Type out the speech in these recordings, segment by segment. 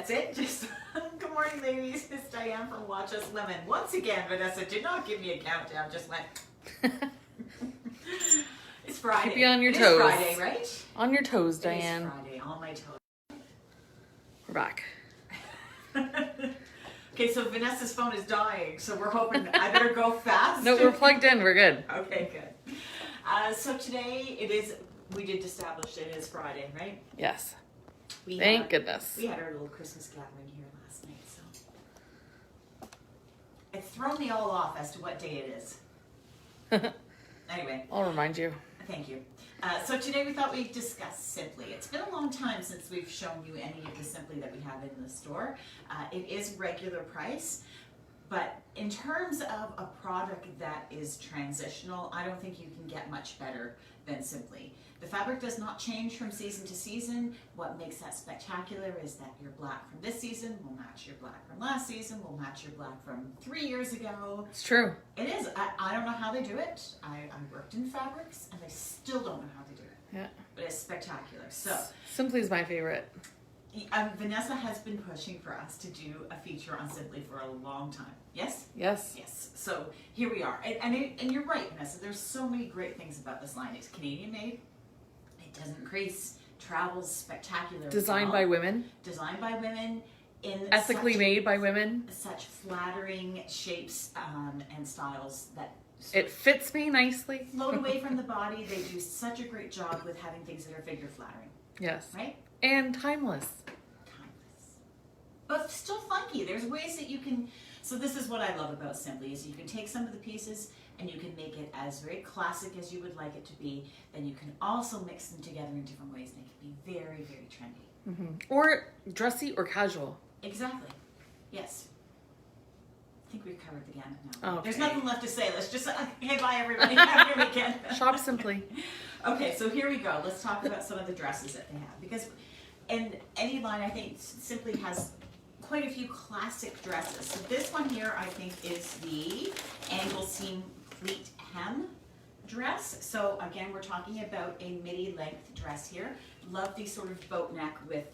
that's it. Just good morning, ladies. It's Diane from Watch Us Women. Once again, Vanessa did not give me a countdown. Just went. It's Friday. Keep you on your It toes. Is Friday, right? On your toes, Diane. It is Friday. On my toes. We're back. Okay, so Vanessa's phone is dying, so we're hoping I better go fast. No, we're plugged in. We're good. Okay, good. So today we did establish it is Friday, right? Yes. Thank goodness. We had our little Christmas gathering here last night, so it's thrown me all off as to what day it is. Anyway. I'll remind you. Thank you. So today we thought we'd discuss Sympli. It's been a long time since we've shown you any of the Sympli that we have in the store. It is regular price, but in terms of a product that is transitional, I don't think you can get much better than Sympli. The fabric does not change from season to season. What makes that spectacular is that your black from this season will match your black from last season, will match your black from 3 years ago. It's true. It is. I don't know how they do it. I worked in fabrics and I still don't know how they do it. Yeah. But it's spectacular. So Sympli's my favorite. Vanessa has been pushing for us to do a feature on Sympli for a long time. Yes? Yes. Yes. So here we are. And you're right, Vanessa. There's so many great things about this line. It's Canadian made. It doesn't crease. Travels spectacular. Designed by women. Designed by women. Ethically made by women. Such flattering shapes and styles that it fits me nicely. Float away from the body. They do such a great job with having things that are figure flattering. Yes. Right? And timeless. Timeless. But still funky. There's ways that you can... So this is what I love about Sympli, is you can take some of the pieces and you can make it as very classic as you would like it to be. Then you can also mix them together in different ways and it can be very, very trendy. Mm-hmm. Or dressy or casual. Exactly. Yes. I think we've covered the gamut now. Okay. There's nothing left to say. Let's just say, okay, bye everybody. Have a good weekend. Shop Sympli. Okay, so here we go. Let's talk about some of the dresses that they have. Because in any line, I think Sympli has quite a few classic dresses. So this one here, I think, is the angle seam pleat hem dress. So again, we're talking about a midi length dress here. Love the sort of boat neck with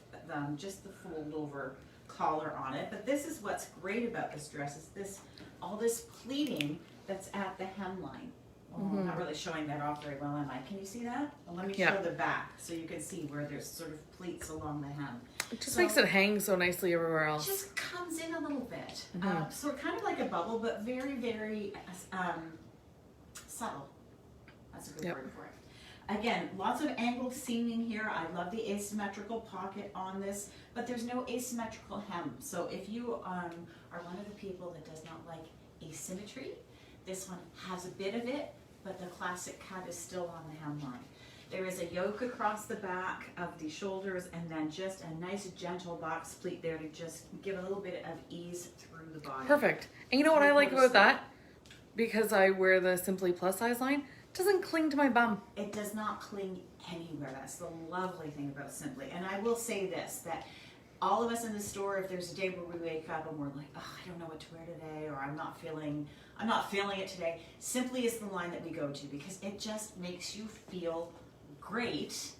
just the fold over collar on it. But this is what's great about this dress, is all this pleating that's at the hemline. Well, I'm not really showing that off very well, am I? Can you see that? Well, let me show the back so you can see where there's sort of pleats along the hem. It just makes it hang so nicely everywhere else. It just comes in a little bit. So kind of like a bubble, but very, very subtle. That's a good word for it. Again, lots of angled seaming here. I love the asymmetrical pocket on this, but there's no asymmetrical hem. So if you are one of the people that does not like asymmetry, this one has a bit of it, but the classic cut is still on the hemline. There is a yoke across the back of the shoulders and then just a nice gentle box pleat there to just give a little bit of ease through the body. Perfect. And you know what I like about that? Because I wear the Sympli plus size line, it doesn't cling to my bum. It does not cling anywhere. That's the lovely thing about Sympli. And I will say this, that all of us in the store, if there's a day where we wake up and we're like, oh, I don't know what to wear today, or I'm not feeling it today, Sympli is the line that we go to because it just makes you feel great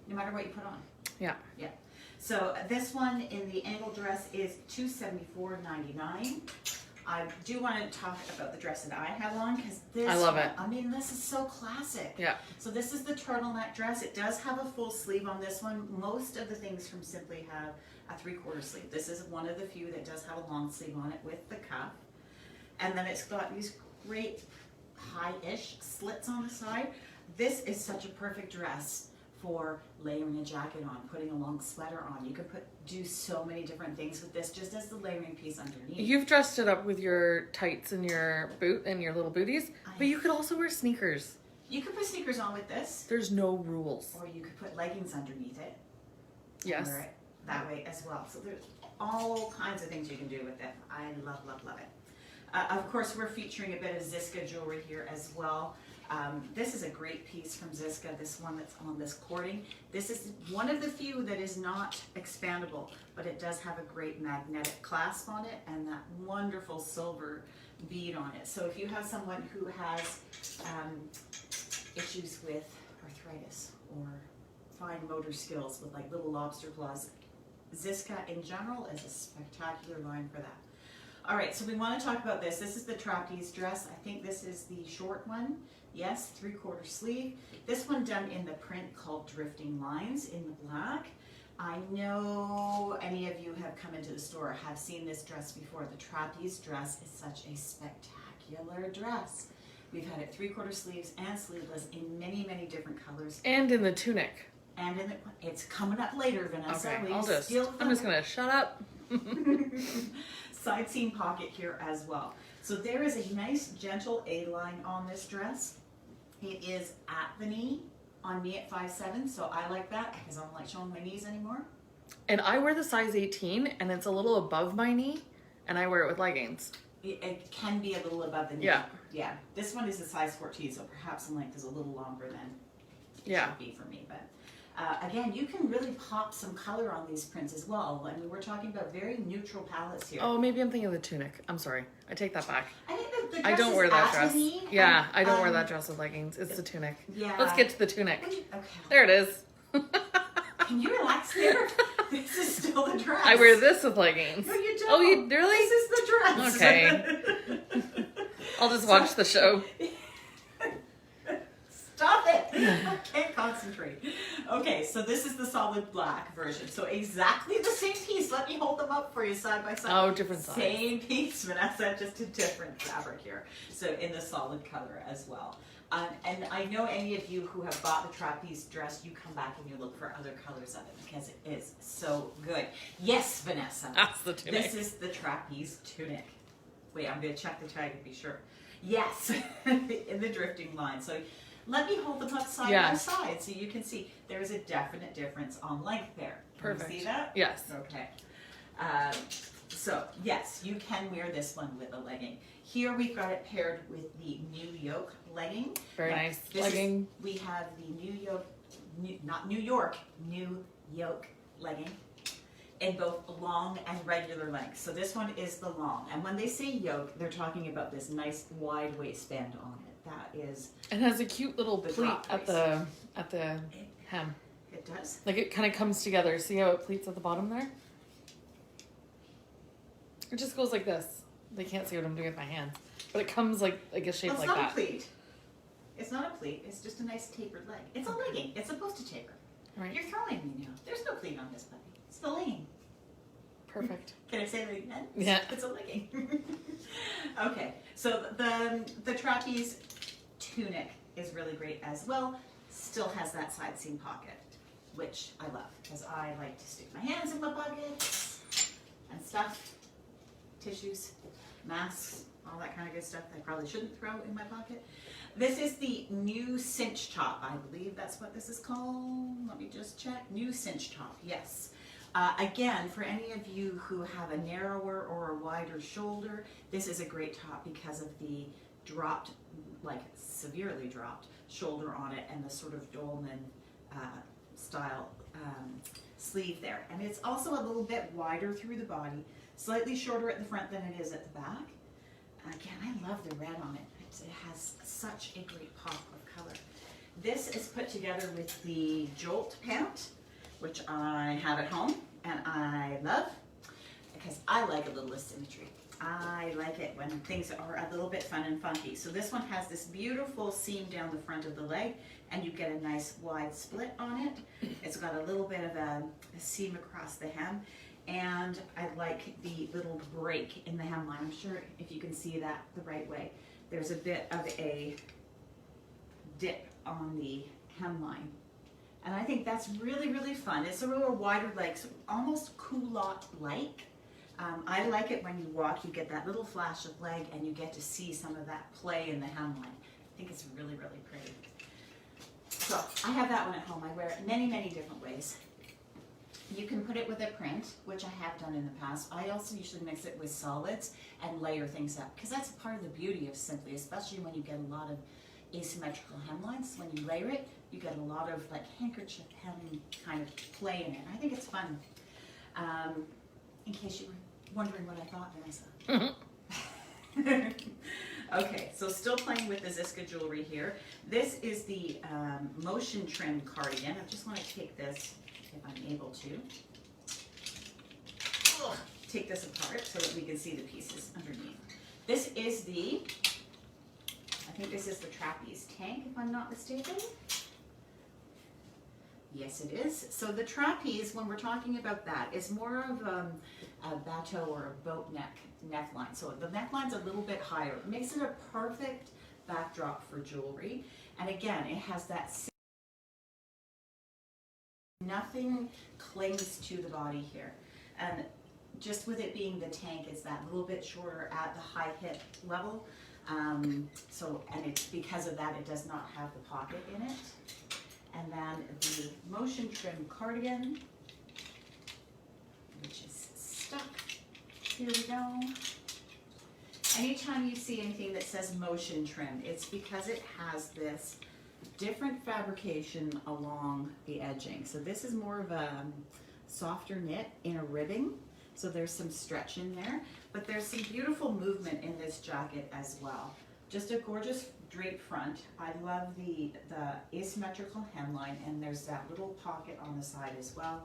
no matter what you put on. Yeah. Yeah. So this one in the angle dress is $274.99. I do want to talk about the dress that I have on because this, I love it. I mean, this is so classic. Yeah. So this is the turtleneck dress. It does have a full sleeve on this one. Most of the things from Sympli have a 3/4 sleeve. This is one of the few that does have a long sleeve on it with the cuff. And then it's got these great high-ish slits on the side. This is such a perfect dress for layering a jacket on, putting a long sweater on. You can do so many different things with this just as the layering piece underneath. You've dressed it up with your tights and your boot and your little booties, but you could also wear sneakers. You could put sneakers on with this. There's no rules. Or you could put leggings underneath it. Yes. Wear it that way as well. So there's all kinds of things you can do with it. I love, love, love it. Of course, we're featuring a bit of Ziska jewelry here as well. This is a great piece from Ziska, this one that's on this cording. This is one of the few that is not expandable, but it does have a great magnetic clasp on it and that wonderful silver bead on it. So if you have someone who has issues with arthritis or fine motor skills with like little lobster claws, Ziska in general is a spectacular line for that. All right, so we want to talk about this. This is the trapeze dress. I think this is the short one. Yes, 3/4 sleeve. This one done in the print called Drifting Lines in the black. I know any of you have come into the store, have seen this dress before. The trapeze dress is such a spectacular dress. We've had it 3/4 sleeves and sleeveless in many, many different colors. And in the tunic. And in the, it's coming up later, Vanessa. Okay, Ladies, I'm just gonna shut up. Side seam pocket here as well. So there is a nice gentle A-line on this dress. It is at the knee, on me at 5'7", so I like that because I don't like showing my knees anymore. And I wear the size 18, and it's a little above my knee, and I wear it with leggings. It can be a little above the knee. Yeah. Yeah. This one is a size 14, so perhaps the length is a little longer than it should be for me. But again, you can really pop some color on these prints as well. I mean, we're talking about very neutral palettes here. Oh, maybe I'm thinking of the tunic. I'm sorry. I take that back. I think the I dress don't is wear that at dress. the knee. Yeah, I don't wear that dress with leggings. It's the tunic. Yeah. Let's get to the tunic. Okay. There it is. Can you relax there? This is still the dress. I wear this with leggings. No, you don't. Oh, you really? This is the dress. Okay. I'll just watch the show. Stop it! I can't concentrate. Okay, so this is the solid black version. So exactly the same piece. Let me hold them up for you side by side. Oh, different size. Same piece, Vanessa, just a different fabric here. So in the solid color as well. And I know any of you who have bought the trapeze dress, you come back and you look for other colors of it because it is so good. Yes, Vanessa. That's the tunic. This is the trapeze tunic. Wait, I'm going to check the tag to be sure. Yes, in the drifting line. So let me hold them up side by side so you can see there is a definite difference on length there. Perfect. Can you see that? Yes. Okay. So yes, you can wear this one with a legging. Here we've got it paired with the new Yolk Legging. Very nice This legging. We have the not New York, new Yolk Legging in both long and regular length. So this one is the long. And when they say yoke, they're talking about this nice wide waistband on it. That is. It has a cute little The pleat top at the hem. It does. Like it kind of comes together. See how it pleats at the bottom there? It just goes like this. They can't see what I'm doing with my hands, but it comes like a shape Well, like it's not that. a pleat. It's not a pleat. It's just a nice tapered leg. It's a legging. It's supposed to taper. Right. You're throwing me now. There's no pleat on this puppy. It's the legging. Perfect. Can I say that again? Yeah. It's a legging. Okay, so the trapeze tunic is really great as well. Still has that side seam pocket, which I love because I like to stick my hands in my pockets and stuff, tissues, masks, all that kind of good stuff that I probably shouldn't throw in my pocket. This is the new cinch top. I believe that's what this is called. Let me just check. New cinch top, yes. Again, for any of you who have a narrower or a wider shoulder, this is a great top because of the dropped, like severely dropped shoulder on it and the sort of dolman style sleeve there. And it's also a little bit wider through the body, slightly shorter at the front than it is at the back. Again, I love the red on it. It has such a great pop of color. This is put together with the Jolt Pant, which I have at home and I love because I like a little asymmetry. I like it when things are a little bit fun and funky. So this one has this beautiful seam down the front of the leg and you get a nice wide split on it. It's got a little bit of a seam across the hem and I like the little break in the hemline. I'm sure if you can see that the right way. There's a bit of a dip on the hemline. And I think that's really, really fun. It's a little wider leg, so almost culotte-like. I like it when you walk, you get that little flash of leg and you get to see some of that play in the hemline. I think it's really, really pretty. So I have that one at home. I wear it many, many different ways. You can put it with a print, which I have done in the past. I also usually mix it with solids and layer things up because that's part of the beauty of Sympli, especially when you get a lot of asymmetrical hemlines. When you layer it, you get a lot of like handkerchief hem kind of play in it. I think it's fun. In case you were wondering what I thought, Vanessa. Okay, so still playing with the Ziska jewelry here. This is the motion trim cardigan. I just want to take this if I'm able to. take this apart so that we can see the pieces underneath. This is the, I think this is the Trapeze Tank, if I'm not mistaken. Yes, it is. So the trapeze, when we're talking about that, is more of a bateau or a boat neckline. So the neckline's a little bit higher. It makes it a perfect backdrop for jewelry. And again, it has that, nothing clings to the body here. And just with it being the tank, it's that little bit shorter at the high hip level. And it's because of that, it does not have the pocket in it. And then the motion trim cardigan, which is stuck. Here we go. Anytime you see anything that says motion trim, it's because it has this different fabrication along the edging. So this is more of a softer knit in a ribbing. So there's some stretch in there, but there's some beautiful movement in this jacket as well. Just a gorgeous drape front. I love the asymmetrical hemline, and there's that little pocket on the side as well.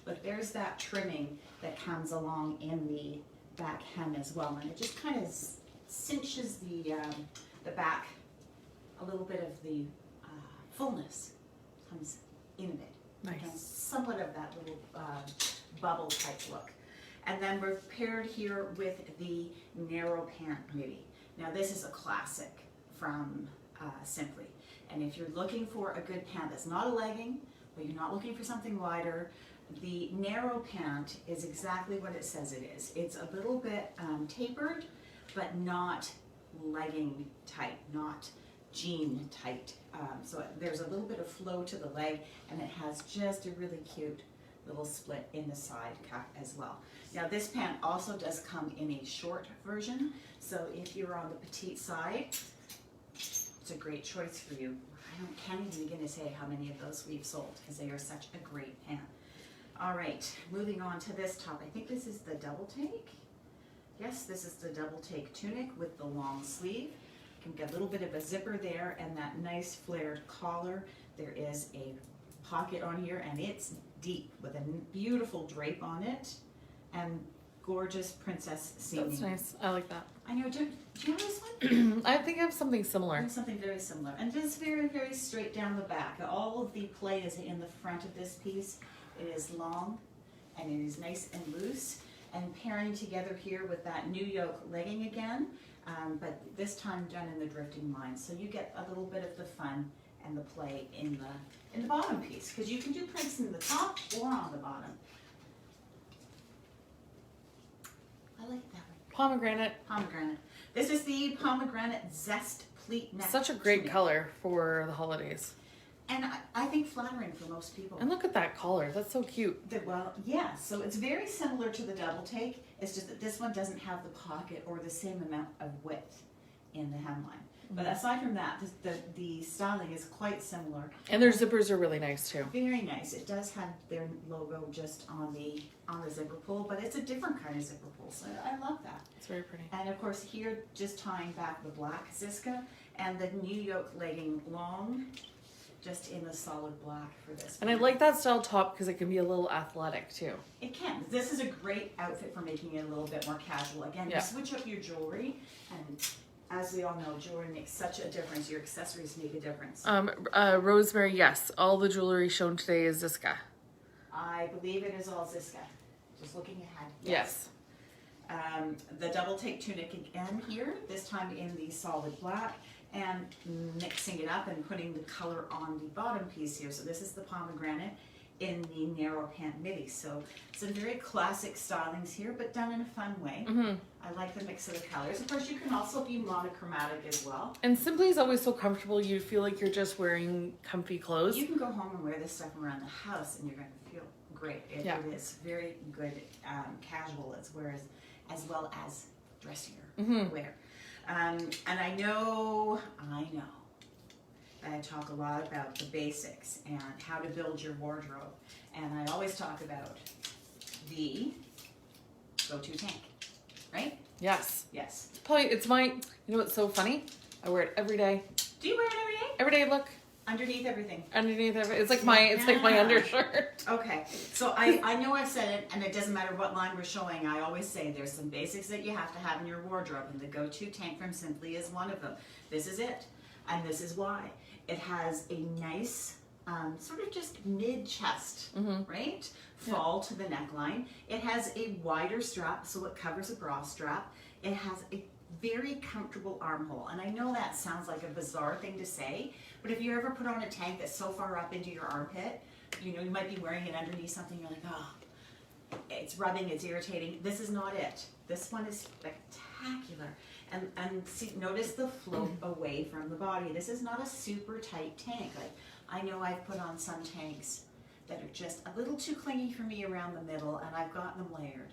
But there's that trimming that comes along in the back hem as well, and it just kind of cinches the back. A little bit of the fullness comes in a bit. Nice. And somewhat of that little bubble type look. And then we're paired here with the narrow pant midi. Now this is a classic from Sympli. And if you're looking for a good pant that's not a legging, but you're not looking for something wider, the narrow pant is exactly what it says it is. It's a little bit tapered, but not legging tight, not jean tight. So there's a little bit of flow to the leg, and it has just a really cute little split in the side cuff as well. Now this pant also does come in a short version, so if you're on the petite side, it's a great choice for you. Can't even begin to say how many of those we've sold, because they are such a great pant. All right, moving on to this top. I think this is the double take. Yes, this is the double take tunic with the long sleeve. You can get a little bit of a zipper there and that nice flared collar. There is a pocket on here, and it's deep with a beautiful drape on it and gorgeous princess seaming. That's nice. I like that. I know. Do you have this one? I think I have something I similar. have something very similar, and just very, very straight down the back. All of the play is in the front of this piece. It is long, and it is nice and loose, and pairing together here with that new Yolk Legging again, but this time done in the drifting line. So you get a little bit of the fun and the play in the bottom piece, because you can do prints in the top or on the bottom. I like it that way. Pomegranate. Pomegranate. This is the pomegranate zest pleat neck. Such a great tunic. color for the holidays. And I think flattering for most people. And look at that collar. That's so cute. Well, yeah, so it's very similar to the double take. It's just that this one doesn't have the pocket or the same amount of width in the hemline. But aside from that, the styling is quite similar. And their zippers are really nice too. Very nice. It does have their logo just on the zipper pull, but it's a different kind of zipper pull, so I love that. It's very pretty. And of course here, just tying back the black Ziska and the new Yolk Legging long, just in the solid black for this. And I like that style top because it can be a little athletic too. It can. This is a great outfit for making it a little bit more casual. Again, Yeah. you switch up your jewelry, and as we all know, jewelry makes such a difference. Your accessories make a difference. Rosemary, yes. All the jewelry shown today is Ziska. I believe it is all Ziska. Just looking ahead. Yes. The double take tunic again here, this time in the solid black, and mixing it up and putting the color on the bottom piece here. So this is the pomegranate in the narrow pant midi. So some very classic stylings here, but done in a fun way. I like the mix of the colors. Of course, you can also be monochromatic as well. And Sympli is always so comfortable. You feel like you're just wearing comfy clothes. You can go home and wear this stuff around the house, and you're going to feel great. It is very good casual as well as dressier wear. And I know that I talk a lot about the basics and how to build your wardrobe. And I always talk about the go-to tank, right? Yes. Yes. It's my, you know what's so funny? I wear it every day. Do you wear it every day? Every day, look. underneath everything. Underneath everything. It's like my undershirt. Okay, so I know I've said it, and it doesn't matter what line we're showing. I always say there's some basics that you have to have in your wardrobe, and the go-to tank from Sympli is one of them. This is it, and this is why. It has a nice, sort of just mid-chest, right? Fall to the neckline. It has a wider strap, so it covers a bra strap. It has a very comfortable armhole, and I know that sounds like a bizarre thing to say, but if you ever put on a tank that's so far up into your armpit, you know, you might be wearing it underneath something, you're like, oh, it's rubbing, it's irritating. This is not it. This one is spectacular. And see, notice the float away from the body. This is not a super tight tank. Like, I know I've put on some tanks that are just a little too clingy for me around the middle, and I've gotten them layered.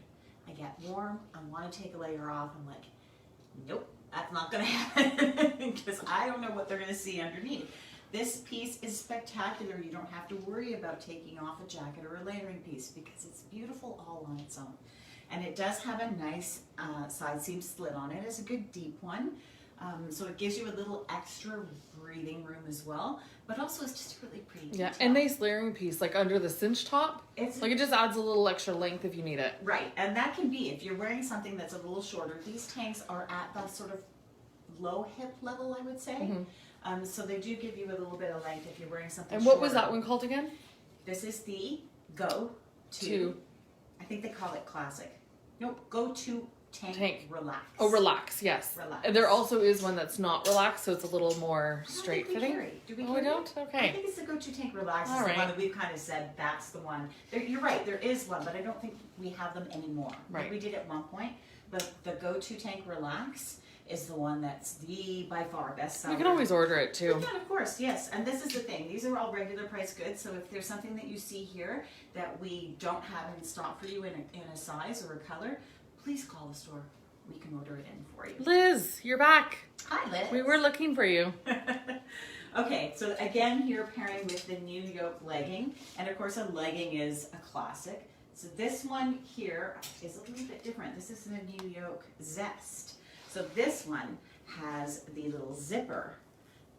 I get warm, I want to take a layer off, I'm like, nope, that's not going to happen because I don't know what they're going to see underneath. This piece is spectacular. You don't have to worry about taking off a jacket or a layering piece because it's beautiful all on its own. And it does have a nice side seam slit on it. It's a good deep one. So it gives you a little extra breathing room as well, but also it's just really pretty. Yeah, and nice layering piece, like under the cinch top. It's like it just adds a little extra length if you need it. Right, and that can be if you're wearing something that's a little shorter. These tanks are at that sort of low hip level, I would say. So they do give you a little bit of length if you're wearing something. And what shorter. was that one called again? This is the Go To. I think they call it Classic. No, Go To Tank Relax. Oh, Relax, yes. Relax. And there also is one that's not relaxed, so it's a little more straight fitting. Do we Oh, we don't? Okay. I think it's the Go To Tank Relax. Is the one that we've kind of said that's the one. You're right, there is one, but I don't think we have them anymore. Right. Like we did at one point, but the Go To Tank Relax is the one that's the by far best seller. You can always order it too. You can, of course, yes. And this is the thing. These are all regular price goods. So if there's something that you see here that we don't have in stock for you in a size or a color, please call the store. We can order it in for you. Liz, you're back. Hi, Liz. We were looking for you. Okay, so again, here pairing with the new Yolk Legging. And of course, a legging is a classic. So this one here is a little bit different. This is the new Yolk Zest. So this one has the little zipper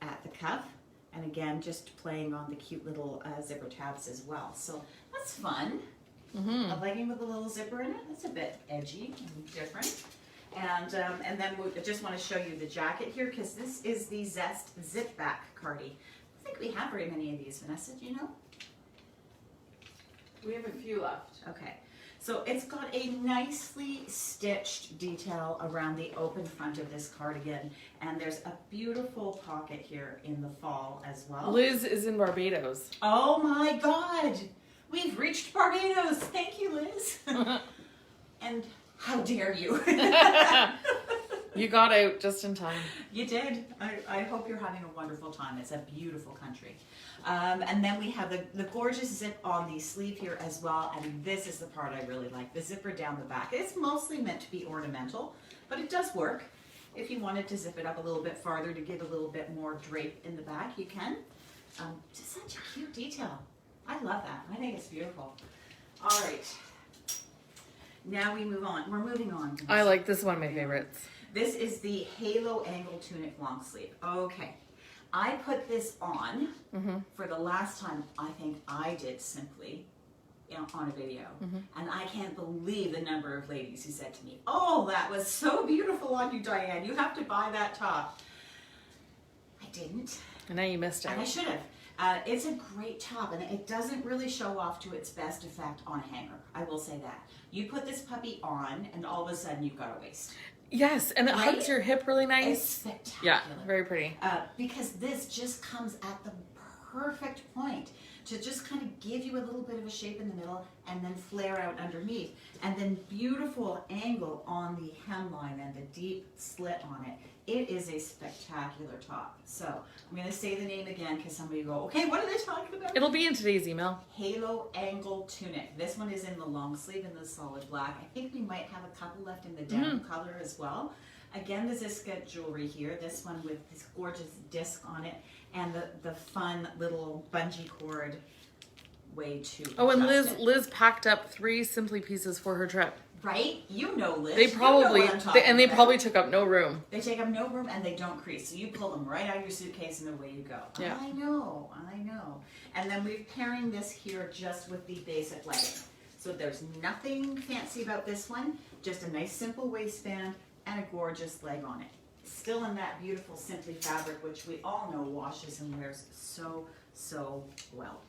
at the cuff, and again, just playing on the cute little zipper tabs as well. So that's fun. A legging with a little zipper in it. That's a bit edgy and different. And then I just want to show you the jacket here because this is the Zest Zip Back Cardi. I don't think we have very many of these, Vanessa. Do you know? We have a few left. Okay. So it's got a nicely stitched detail around the open front of this cardigan, and there's a beautiful pocket here in the fall as well. Liz is in Barbados. Oh my God! We've reached Barbados! Thank you, Liz! And how dare you? You got out just in time. You did. I hope you're having a wonderful time. It's a beautiful country. And then we have the gorgeous zip on the sleeve here as well. And this is the part I really like, the zipper down the back. It's mostly meant to be ornamental, but it does work. If you wanted to zip it up a little bit farther to give a little bit more drape in the back, you can. Just such a cute detail. I love that. I think it's beautiful. All right. Now we move on. We're moving on. I like this one, my favorites. This is the Halo Angle Tunic long sleeve. Okay. I put this on for the last time I think I did Sympli on a video. And I can't believe the number of ladies who said to me, oh, that was so beautiful on you, Diane. You have to buy that top. I didn't. And now you missed it. And I should have. It's a great top, and it doesn't really show off to its best effect on a hanger. I will say that. You put this puppy on, and all of a sudden you've got a waist. Yes, and it hugs your hip really nice. It's spectacular. Yeah, very pretty. Because this just comes at the perfect point to just kind of give you a little bit of a shape in the middle and then flare out underneath. And then beautiful angle on the hemline and the deep slit on it. It is a spectacular top. So I'm going to say the name again because somebody will go, okay, what are they talking about? It'll be in today's email. Halo Angle Tunic. This one is in the long sleeve in the solid black. I think we might have a couple left in the denim color as well. Again, the Ziska jewelry here. This one with this gorgeous disc on it and the fun little bungee cord way to Oh, and adjust it. Liz packed up 3 Sympli pieces for her trip. Right? You know, Liz. They You know probably, what I'm talking and they about. probably took up no room. They take up no room and they don't crease. So you pull them right out of your suitcase and away you go. Yeah. I know. And then we're pairing this here just with the basic legging. So there's nothing fancy about this one. Just a nice simple waistband and a gorgeous leg on it. Still in that beautiful Sympli fabric, which we all know washes and wears so well.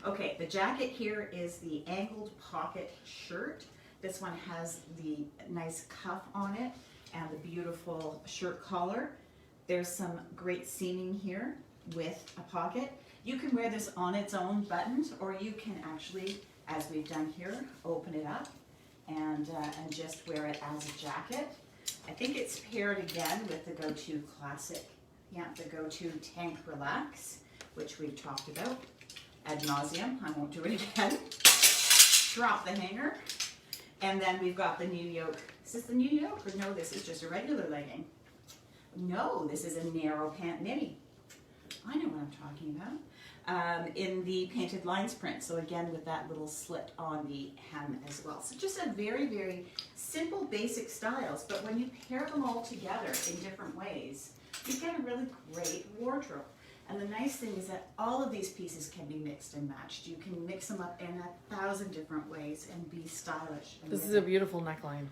Okay, the jacket here is the angled pocket shirt. This one has the nice cuff on it and the beautiful shirt collar. There's some great seaming here with a pocket. You can wear this on its own buttoned, or you can actually, as we've done here, open it up and just wear it as a jacket. I think it's paired again with the go-to classic, the go-to Tank Relax, which we've talked about ad nauseum. I won't do it again. Drop the hanger. And then we've got the new yoke. Is this the new yoke? Or no, this is just a regular legging. No, this is a narrow pant mini. I know what I'm talking about. In the painted lines print. So again, with that little slit on the hem as well. So just a very, very simple, basic styles. But when you pair them all together in different ways, you get a really great wardrobe. And the nice thing is that all of these pieces can be mixed and matched. You can mix them up in 1,000 different ways and be stylish. This is a beautiful neckline.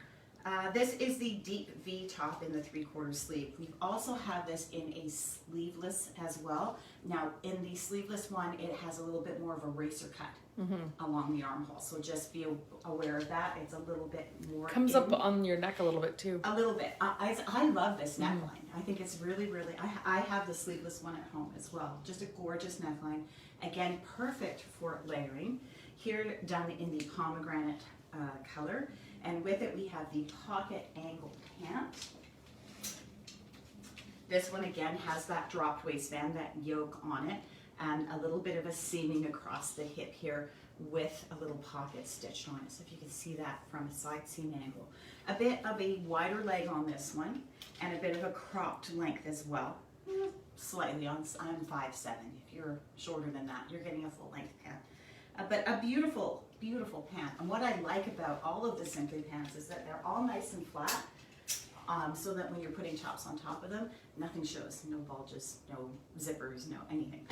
This is the deep V top in the 3/4 sleeve. We also have this in a sleeveless as well. Now, in the sleeveless one, it has a little bit more of a racer cut along the armhole. So just be aware of that. It's a little bit more. Comes up on your neck a little bit too. A little bit. I love this neckline. I think it's really, really, I have the sleeveless one at home as well. Just a gorgeous neckline. Again, perfect for layering. Here done in the pomegranate color. And with it, we have the pocket angled pant. This one again has that dropped waistband, that yoke on it, and a little bit of a seaming across the hip here with a little pocket stitched on it. So if you can see that from a side seam angle. A bit of a wider leg on this one, and a bit of a cropped length as well. Slightly on, I'm 5'7". If you're shorter than that, you're getting a full length pant. But a beautiful, beautiful pant. And what I like about all of the Sympli pants is that they're all nice and flat, so that when you're putting tops on top of them, nothing shows. No bulges, no zippers, no anything.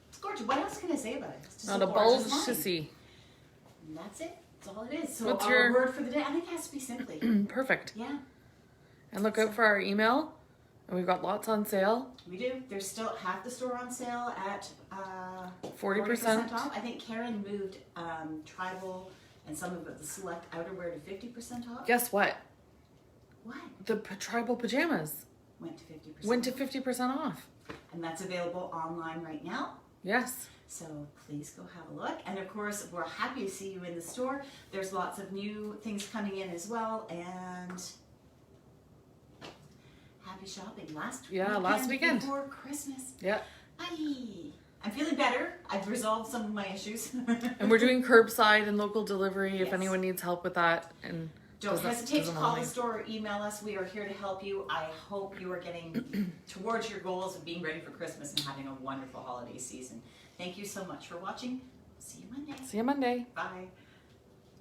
It's gorgeous. What else can I say about it? It's just Not a bulge line. to see. And that's it. That's all it is. So What's our your word for the day, I think it has to be Sympli. Perfect. Yeah. And look out for our email. And we've got lots on sale. We do. There's still half the store on sale at 40% off. I think Karen moved tribal and some of the select outerwear to 50% off. Guess what? What? The tribal pajamas Went to 50%. went to 50% off. And that's available online right now. Yes. So please go have a look. And of course, we're happy to see you in the store. There's lots of new things coming in as well. And happy shopping last weekend before Christmas. Yeah. Bye. I'm feeling better. I've resolved some of my issues. And we're doing curbside and local delivery if Yes. anyone needs help with that. And Don't hesitate to call the store or email us. We are here to help you. I hope you are getting towards your goals of being ready for Christmas and having a wonderful holiday season. Thank you so much for watching. See you Monday. See you Monday. Bye.